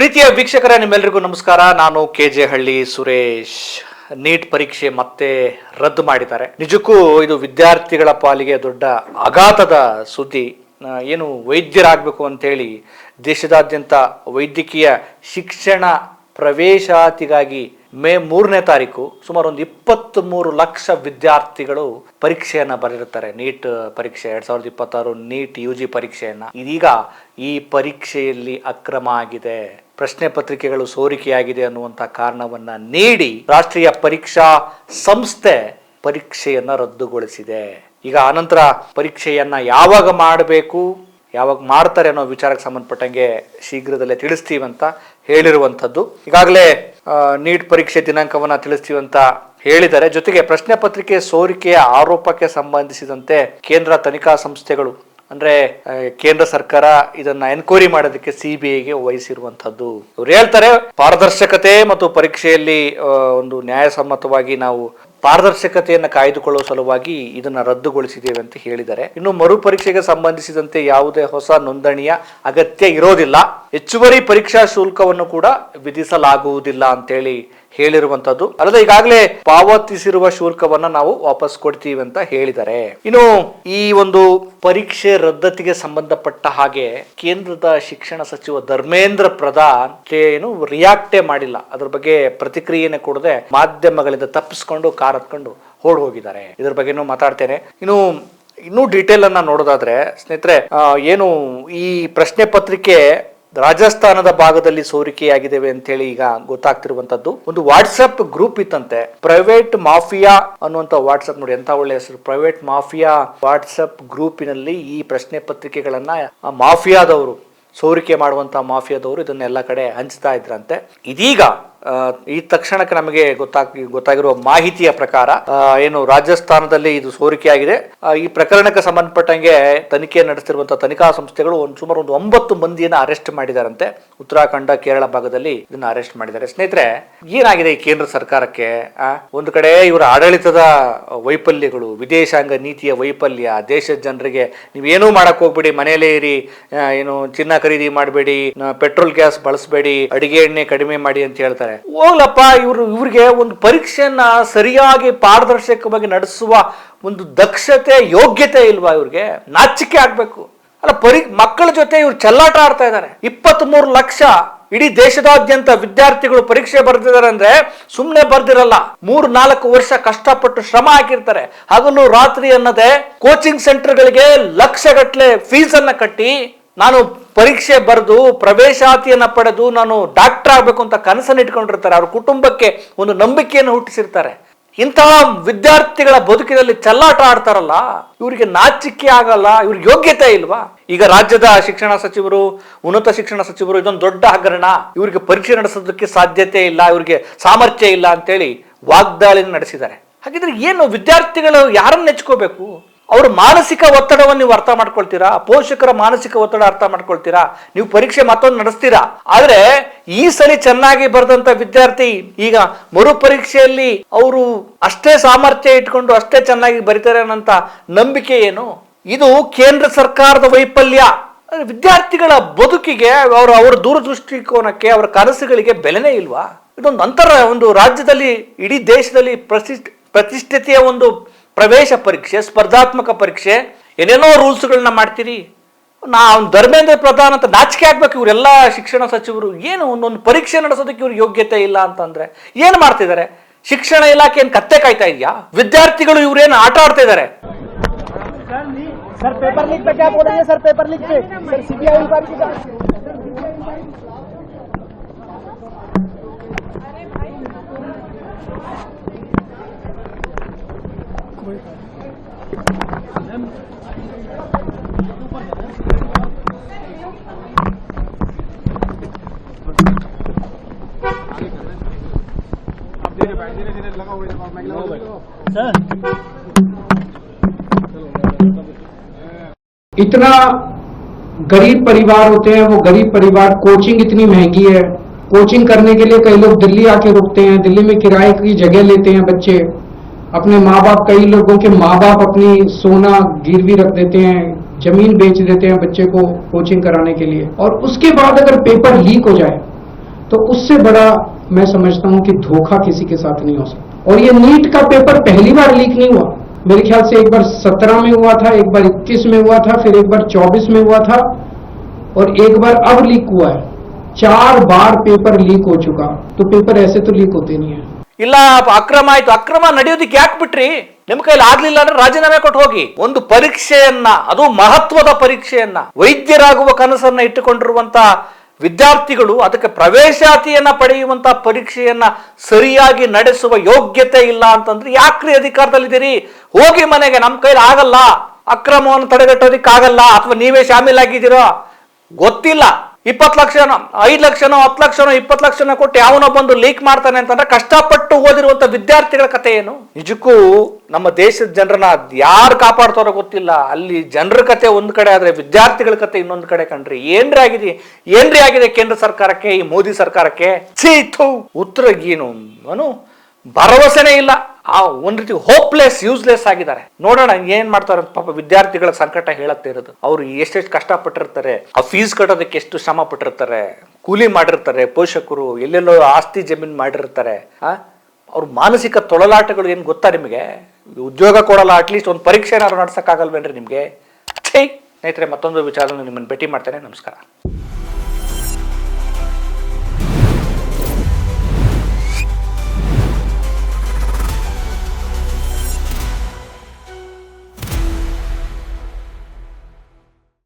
ಪ್ರೀತಿಯ ವೀಕ್ಷಕರೇ, ನಿಮ್ಮೆಲ್ಲರಿಗೂ ನಮಸ್ಕಾರ. ನಾನು ಕೆಜೆ ಹಳ್ಳಿ ಸುರೇಶ್. ನೀಟ್ ಪರೀಕ್ಷೆ ಮತ್ತೆ ರದ್ದು ಮಾಡಿದ್ದಾರೆ. ನಿಜಕ್ಕೂ ಇದು ವಿದ್ಯಾರ್ಥಿಗಳ ಪಾಲಿಗೆ ದೊಡ್ಡ ಆಘಾತದ ಸುದ್ದಿ. ಏನು ವೈದ್ಯರಾಗಬೇಕು ಅಂತೇಳಿ ದೇಶದಾದ್ಯಂತ ವೈದ್ಯಕೀಯ ಶಿಕ್ಷಣ ಪ್ರವೇಶಾತಿಗಾಗಿ ಮೇ 3ನೇ ತಾರೀಕು ಸುಮಾರು ಒಂದು 23 ಲಕ್ಷ ವಿದ್ಯಾರ್ಥಿಗಳು ಪರೀಕ್ಷೆಯನ್ನ ಬರೆದಿರ್ತಾರೆ. ನೀಟ್ ಪರೀಕ್ಷೆ 2026 ನೀಟ್ UG ಪರೀಕ್ಷೆಯನ್ನ. ಇದೀಗ ಈ ಪರೀಕ್ಷೆಯಲ್ಲಿ ಅಕ್ರಮ ಆಗಿದೆ, ಪ್ರಶ್ನೆ ಪತ್ರಿಕೆಗಳು ಸೋರಿಕೆಯಾಗಿದೆ ಅನ್ನುವಂಥ ಕಾರಣವನ್ನ ನೀಡಿ ರಾಷ್ಟ್ರೀಯ ಪರೀಕ್ಷಾ ಸಂಸ್ಥೆ ಪರೀಕ್ಷೆಯನ್ನ ರದ್ದುಗೊಳಿಸಿದೆ. ಈಗ ಆನಂತರ ಪರೀಕ್ಷೆಯನ್ನ ಯಾವಾಗ ಮಾಡಬೇಕು, ಯಾವಾಗ ಮಾಡ್ತಾರೆ ಅನ್ನೋ ವಿಚಾರಕ್ಕೆ ಸಂಬಂಧಪಟ್ಟಂಗೆ ಶೀಘ್ರದಲ್ಲೇ ತಿಳಿಸ್ತೀವಿ ಅಂತ ಹೇಳಿರುವಂಥದ್ದು. ಈಗಾಗಲೇ ನೀಟ್ ಪರೀಕ್ಷೆ ದಿನಾಂಕವನ್ನ ತಿಳಿಸ್ತೀವಿ ಅಂತ ಹೇಳಿದ್ದಾರೆ. ಜೊತೆಗೆ ಪ್ರಶ್ನೆ ಪತ್ರಿಕೆ ಸೋರಿಕೆಯ ಆರೋಪಕ್ಕೆ ಸಂಬಂಧಿಸಿದಂತೆ ಕೇಂದ್ರ ತನಿಖಾ ಸಂಸ್ಥೆಗಳು ಅಂದ್ರೆ ಕೇಂದ್ರ ಸರ್ಕಾರ ಇದನ್ನ ಎನ್ಕ್ವೈರಿ ಮಾಡೋದಕ್ಕೆ CBIಗೆ ವಹಿಸಿರುವಂತದ್ದು. ಇವ್ರು ಹೇಳ್ತಾರೆ ಪಾರದರ್ಶಕತೆ ಮತ್ತು ಪರೀಕ್ಷೆಯಲ್ಲಿ ಒಂದು ನ್ಯಾಯಸಮ್ಮತವಾಗಿ ನಾವು ಪಾರದರ್ಶಕತೆಯನ್ನ ಕಾಯ್ದುಕೊಳ್ಳುವ ಸಲುವಾಗಿ ಇದನ್ನ ರದ್ದುಗೊಳಿಸಿದ್ದೇವೆ ಅಂತ ಹೇಳಿದ್ದಾರೆ. ಇನ್ನು ಮರು ಪರೀಕ್ಷೆಗೆ ಸಂಬಂಧಿಸಿದಂತೆ ಯಾವುದೇ ಹೊಸ ನೋಂದಣಿಯ ಅಗತ್ಯ ಇರೋದಿಲ್ಲ, ಹೆಚ್ಚುವರಿ ಪರೀಕ್ಷಾ ಶುಲ್ಕವನ್ನು ಕೂಡ ವಿಧಿಸಲಾಗುವುದಿಲ್ಲ ಅಂತೇಳಿ ಹೇಳಿರುವಂತದ್ದು. ಅಲ್ಲದೆ ಈಗಾಗಲೇ ಪಾವತಿಸಿರುವ ಶುಲ್ಕವನ್ನ ನಾವು ವಾಪಸ್ ಕೊಡ್ತೀವಿ ಅಂತ ಹೇಳಿದ್ದಾರೆ. ಇನ್ನು ಈ ಒಂದು ಪರೀಕ್ಷೆ ರದ್ದತಿಗೆ ಸಂಬಂಧಪಟ್ಟ ಹಾಗೆ ಕೇಂದ್ರದ ಶಿಕ್ಷಣ ಸಚಿವ ಧರ್ಮೇಂದ್ರ ಪ್ರಧಾನ್ ಏನು ರಿಯಾಕ್ಟೇ ಮಾಡಿಲ್ಲ, ಅದ್ರ ಬಗ್ಗೆ ಪ್ರತಿಕ್ರಿಯೆನೇ ಕೊಡದೆ ಮಾಧ್ಯಮಗಳಿಂದ ತಪ್ಪಿಸ್ಕೊಂಡು ಕಾರ್ ಹತ್ಕೊಂಡು ಓಡ್ ಹೋಗಿದ್ದಾರೆ. ಇದ್ರ ಬಗ್ಗೆನೂ ಮಾತಾಡ್ತೇನೆ. ಇನ್ನೂ ಡೀಟೇಲ್ ಅನ್ನ ನೋಡೋದಾದ್ರೆ ಸ್ನೇಹಿತರೆ, ಏನು ಈ ಪ್ರಶ್ನೆ ಪತ್ರಿಕೆ ರಾಜಸ್ಥಾನದ ಭಾಗದಲ್ಲಿ ಸೋರಿಕೆಯಾಗಿದ್ದೇವೆ ಅಂತ ಹೇಳಿ ಈಗ ಗೊತ್ತಾಗ್ತಿರುವಂತದ್ದು. ಒಂದು ವಾಟ್ಸಪ್ ಗ್ರೂಪ್ ಇತ್ತಂತೆ, ಪ್ರೈವೇಟ್ ಮಾಫಿಯಾ ಅನ್ನುವಂತ ವಾಟ್ಸಪ್. ನೋಡಿ ಎಂತ ಒಳ್ಳೆ ಹೆಸರು, ಪ್ರೈವೇಟ್ ಮಾಫಿಯಾ ವಾಟ್ಸಪ್ ಗ್ರೂಪಿನಲ್ಲಿ ಈ ಪ್ರಶ್ನೆ ಪತ್ರಿಕೆಗಳನ್ನ ಮಾಫಿಯಾದವರು, ಸೋರಿಕೆ ಮಾಡುವಂತ ಮಾಫಿಯಾದವರು ಇದನ್ನೆಲ್ಲ ಕಡೆ ಹಂಚ್ತಾ ಇದ್ರಂತೆ. ಇದೀಗ ಈ ತಕ್ಷಣಕ್ಕೆ ನಮಗೆ ಗೊತ್ತಾಗಿರುವ ಮಾಹಿತಿಯ ಪ್ರಕಾರ ಏನು ರಾಜಸ್ಥಾನದಲ್ಲಿ ಇದು ಸೋರಿಕೆಯಾಗಿದೆ. ಈ ಪ್ರಕರಣಕ್ಕೆ ಸಂಬಂಧಪಟ್ಟಂಗೆ ತನಿಖೆ ನಡೆಸಿರುವಂತಹ ತನಿಖಾ ಸಂಸ್ಥೆಗಳು ಸುಮಾರು 9 ಮಂದಿಯನ್ನ ಅರೆಸ್ಟ್ ಮಾಡಿದಾರಂತೆ. ಉತ್ತರಾಖಂಡ, ಕೇರಳ ಭಾಗದಲ್ಲಿ ಇದನ್ನ ಅರೆಸ್ಟ್ ಮಾಡಿದ್ದಾರೆ. ಸ್ನೇಹಿತರೆ, ಏನಾಗಿದೆ ಈ ಕೇಂದ್ರ ಸರ್ಕಾರಕ್ಕೆ? ಒಂದು ಕಡೆ ಇವರ ಆಡಳಿತದ ವೈಫಲ್ಯಗಳು, ವಿದೇಶಾಂಗ ನೀತಿಯ ವೈಫಲ್ಯ, ದೇಶದ ಜನರಿಗೆ ನೀವೇನೂ ಮಾಡಕ್ ಹೋಗ್ಬೇಡಿ, ಮನೆಯಲ್ಲೇ ಇರಿ, ಏನು ಚಿನ್ನ ಖರೀದಿ ಮಾಡಬೇಡಿ, ಪೆಟ್ರೋಲ್ ಗ್ಯಾಸ್ ಬಳಸಬೇಡಿ, ಅಡಿಗೆ ಎಣ್ಣೆ ಕಡಿಮೆ ಮಾಡಿ ಅಂತ ಹೇಳ್ತಾರೆ. ಹೋಗ್ಲಪ್ಪ, ಇವ್ರಿಗೆ ಒಂದು ಪರೀಕ್ಷೆಯನ್ನ ಸರಿಯಾಗಿ ಪಾರದರ್ಶಕವಾಗಿ ನಡೆಸುವ ಒಂದು ದಕ್ಷತೆ, ಯೋಗ್ಯತೆ ಇಲ್ವಾ? ಇವ್ರಿಗೆ ನಾಚಿಕೆ ಆಗ್ಬೇಕು ಅಲ್ಲ. ಮಕ್ಕಳ ಜೊತೆ ಇವ್ರು ಚೆಲ್ಲಾಟ ಆಡ್ತಾ ಇದ್ದಾರೆ. 23 ಲಕ್ಷ ಇಡೀ ದೇಶದಾದ್ಯಂತ ವಿದ್ಯಾರ್ಥಿಗಳು ಪರೀಕ್ಷೆ ಬರೆದಿದ್ದಾರೆ ಅಂದ್ರೆ ಸುಮ್ಮನೆ ಬರ್ದಿರಲ್ಲ. 3-4 ವರ್ಷ ಕಷ್ಟಪಟ್ಟು ಶ್ರಮ ಹಾಕಿರ್ತಾರೆ. ಹಗಲು ರಾತ್ರಿ ಅನ್ನದೆ ಕೋಚಿಂಗ್ ಸೆಂಟರ್ಗಳಿಗೆ ಲಕ್ಷಗಟ್ಟಲೆ ಫೀಸ್ ಅನ್ನ ಕಟ್ಟಿ ನಾನು ಪರೀಕ್ಷೆ ಬರೆದು ಪ್ರವೇಶಾತಿಯನ್ನ ಪಡೆದು ನಾನು ಡಾಕ್ಟರ್ ಆಗ್ಬೇಕು ಅಂತ ಕನಸನ್ನು ಇಟ್ಕೊಂಡಿರ್ತಾರೆ. ಅವ್ರ ಕುಟುಂಬಕ್ಕೆ ಒಂದು ನಂಬಿಕೆಯನ್ನು ಹುಟ್ಟಿಸಿರ್ತಾರೆ. ಇಂತಹ ವಿದ್ಯಾರ್ಥಿಗಳ ಬದುಕಿನಲ್ಲಿ ಚೆಲ್ಲಾಟ ಆಡ್ತಾರಲ್ಲ, ಇವರಿಗೆ ನಾಚಿಕೆ ಆಗಲ್ಲ? ಇವ್ರಿಗೆ ಯೋಗ್ಯತೆ ಇಲ್ವಾ? ಈಗ ರಾಜ್ಯದ ಶಿಕ್ಷಣ ಸಚಿವರು, ಉನ್ನತ ಶಿಕ್ಷಣ ಸಚಿವರು ಇದೊಂದು ದೊಡ್ಡ ಹಗರಣ, ಇವರಿಗೆ ಪರೀಕ್ಷೆ ನಡೆಸೋದಕ್ಕೆ ಸಾಧ್ಯತೆ ಇಲ್ಲ, ಇವರಿಗೆ ಸಾಮರ್ಥ್ಯ ಇಲ್ಲ ಅಂತೇಳಿ ವಾಗ್ದಾಳಿ ನಡೆಸಿದ್ದಾರೆ. ಹಾಗಿದ್ರೆ ಏನು ವಿದ್ಯಾರ್ಥಿಗಳು ಯಾರನ್ನ ನೆಚ್ಕೋಬೇಕು? ಅವ್ರ ಮಾನಸಿಕ ಒತ್ತಡವನ್ನು ನೀವು ಅರ್ಥ ಮಾಡ್ಕೊಳ್ತೀರಾ? ಪೋಷಕರ ಮಾನಸಿಕ ಒತ್ತಡ ಅರ್ಥ ಮಾಡ್ಕೊಳ್ತೀರಾ? ನೀವು ಪರೀಕ್ಷೆ ಮತ್ತೊಂದು ನಡೆಸ್ತೀರಾ. ಆದ್ರೆ ಈ ಸಲ ಚೆನ್ನಾಗಿ ಬರೆದಂತ ವಿದ್ಯಾರ್ಥಿ ಈಗ ಮರು ಪರೀಕ್ಷೆಯಲ್ಲಿ ಅವರು ಅಷ್ಟೇ ಸಾಮರ್ಥ್ಯ ಇಟ್ಕೊಂಡು ಅಷ್ಟೇ ಚೆನ್ನಾಗಿ ಬರೀತಾರೆ ಅನ್ನೋಂತ ನಂಬಿಕೆ ಏನು? ಇದು ಕೇಂದ್ರ ಸರ್ಕಾರದ ವೈಫಲ್ಯ. ವಿದ್ಯಾರ್ಥಿಗಳ ಬದುಕಿಗೆ ಅವರ ದೂರದೃಷ್ಟಿಕೋನಕ್ಕೆ, ಅವರ ಕನಸುಗಳಿಗೆ ಬೆಲೆನೇ ಇಲ್ವಾ? ಇದೊಂದು ಒಂದು ರಾಜ್ಯದಲ್ಲಿ, ಇಡೀ ದೇಶದಲ್ಲಿ ಪ್ರತಿಷ್ಠಿತೆಯ ಒಂದು ಪ್ರವೇಶ ಪರೀಕ್ಷೆ, ಸ್ಪರ್ಧಾತ್ಮಕ ಪರೀಕ್ಷೆ, ಏನೇನೋ ರೂಲ್ಸ್ಗಳನ್ನ ಮಾಡ್ತೀರಿ. ಧರ್ಮೇಂದ್ರ ಪ್ರಧಾನ್ ಅಂತ ನಾಚಿಕೆ ಆಗ್ಬೇಕು ಇವರೆಲ್ಲ ಶಿಕ್ಷಣ ಸಚಿವರು. ಏನು ಒಂದೊಂದು ಪರೀಕ್ಷೆ ನಡೆಸೋದಕ್ಕೆ ಇವ್ರಿಗೆ ಯೋಗ್ಯತೆ ಇಲ್ಲ ಅಂತಂದ್ರೆ ಏನ್ ಮಾಡ್ತಿದ್ದಾರೆ? ಶಿಕ್ಷಣ ಇಲಾಖೆ ಏನ್ ಕತ್ತೆ ಕಾಯ್ತಾ ಇದೆಯಾ? ವಿದ್ಯಾರ್ಥಿಗಳು ಇವ್ರೇನು ಆಟ ಆಡ್ತಾ ಇದ್ದಾರೆ? सर पेपर लीक पे क्या बोल रही है? सर पेपर लीक पे सर CBI इंक्वायरी की धीरे लगा हुआ इतना गरीब परिवार होते हैं, वो गरीब परिवार, कोचिंग इतनी महंगी है, कोचिंग करने के लिए कई लोग दिल्ली आके रुकते हैं, दिल्ली में किराए की जगह लेते हैं बच्चे, अपने माँ बाप, कई लोगों के माँ बाप अपनी सोना गिरवी रख देते हैं, जमीन बेच देते हैं बच्चे को कोचिंग कराने के लिए। और उसके बाद अगर पेपर लीक हो जाए तो उससे बड़ा मैं समझता हूं कि धोखा किसी के साथ नहीं हो सकता। और ये नीट का पेपर पहली बार लीक नहीं हुआ, मेरे ख्याल से एक बार 17 में हुआ था, एक बार 21 में हुआ था, फिर एक बार 24 में हुआ था और एक बार अब लीक हुआ है। 4 बार पेपर लीक हो चुका, तो पेपर ऐसे तो लीक होते नहीं है। ಇಲ್ಲ ಅಕ್ರಮ ಆಯ್ತು, ಅಕ್ರಮ ನಡೆಯೋದಕ್ಕೆ ಯಾಕೆ ಬಿಟ್ರಿ? ನಿಮ್ ಕೈಲಿ ಆಗ್ಲಿಲ್ಲ ಅಂದ್ರೆ ರಾಜೀನಾಮೆ ಕೊಟ್ಟು ಹೋಗಿ. ಒಂದು ಪರೀಕ್ಷೆಯನ್ನ, ಅದು ಮಹತ್ವದ ಪರೀಕ್ಷೆಯನ್ನ, ವೈದ್ಯರಾಗುವ ಕನಸನ್ನ ಇಟ್ಟುಕೊಂಡಿರುವಂತ ವಿದ್ಯಾರ್ಥಿಗಳು ಅದಕ್ಕೆ ಪ್ರವೇಶಾತಿಯನ್ನ ಪಡೆಯುವಂತ ಪರೀಕ್ಷೆಯನ್ನ ಸರಿಯಾಗಿ ನಡೆಸುವ ಯೋಗ್ಯತೆ ಇಲ್ಲ ಅಂತಂದ್ರೆ ಯಾಕ್ರಿ ಅಧಿಕಾರದಲ್ಲಿದ್ದೀರಿ? ಹೋಗಿ ಮನೆಗೆ. ನಮ್ಮ ಕೈಲಿ ಆಗಲ್ಲ, ಅಕ್ರಮವನ್ನು ತಡೆಗಟ್ಟೋದಿಕ್ಕಾಗಲ್ಲ, ಅಥವಾ ನೀವೇ ಶಾಮೀಲಾಗಿದ್ದೀರೋ ಗೊತ್ತಿಲ್ಲ. 20 ಲಕ್ಷನೋ 5 ಲಕ್ಷನೋ 10 ಲಕ್ಷನೋ 20 ಲಕ್ಷನೋ ಕೊಟ್ಟು ಯಾವನೋ ಬಂದು ಲೀಕ್ ಮಾಡ್ತಾನೆ ಅಂತಂದ್ರೆ ಕಷ್ಟಪಟ್ಟು ಓದಿರುವಂತ ವಿದ್ಯಾರ್ಥಿಗಳ ಕತೆ ಏನು? ನಿಜಕ್ಕೂ ನಮ್ಮ ದೇಶದ ಜನರನ್ನ ಯಾರು ಕಾಪಾಡ್ತಾರೋ ಗೊತ್ತಿಲ್ಲ. ಅಲ್ಲಿ ಜನರ ಕತೆ ಒಂದ್ ಕಡೆ ಆದ್ರೆ ವಿದ್ಯಾರ್ಥಿಗಳ ಕತೆ ಇನ್ನೊಂದು ಕಡೆ ಕಣ್ರಿ. ಏನ್ರಿ ಆಗಿದೆ ಕೇಂದ್ರ ಸರ್ಕಾರಕ್ಕೆ, ಈ ಮೋದಿ ಸರ್ಕಾರಕ್ಕೆ? ಉತ್ತರ ಏನು ಭರವಸೆನೇ ಇಲ್ಲ. ಆ ಒಂದ್ ರೀತಿ ಹೋಪ್ಲೆಸ್, ಯೂಸ್ಲೆಸ್ ಆಗಿದ್ದಾರೆ. ನೋಡೋಣ ಏನ್ ಮಾಡ್ತಾರೆ. ಪಾಪ ವಿದ್ಯಾರ್ಥಿಗಳ ಸಂಕಟ ಹೇಳತ್ತೆ ಇರೋದು. ಅವ್ರು ಎಷ್ಟೆಷ್ಟು ಕಷ್ಟಪಟ್ಟಿರ್ತಾರೆ, ಆ ಫೀಸ್ ಕಟ್ಟೋದಕ್ಕೆ ಎಷ್ಟು ಶ್ರಮ ಪಟ್ಟಿರ್ತಾರೆ, ಕೂಲಿ ಮಾಡಿರ್ತಾರೆ, ಪೋಷಕರು ಎಲ್ಲೆಲ್ಲೋ ಆಸ್ತಿ ಜಮೀನ್ ಮಾಡಿರ್ತಾರೆ. ಅವ್ರ ಮಾನಸಿಕ ತೊಳಲಾಟಗಳು ಏನ್ ಗೊತ್ತಾ ನಿಮಗೆ? ಉದ್ಯೋಗ ಕೊಡಲ್ಲ, ಅಟ್ಲೀಸ್ಟ್ ಒಂದು ಪರೀಕ್ಷೆ ಏನಾದ್ರು ನಡ್ಸಕ್ಕಾಗಲ್ವೇನ್ರಿ ನಿಮ್ಗೆ? ಸ್ನೇಹಿತರೆ, ಮತ್ತೊಂದು ವಿಚಾರದಲ್ಲಿ ನಿಮ್ಮನ್ನು ಭೇಟಿ ಮಾಡ್ತೇನೆ. ನಮಸ್ಕಾರ.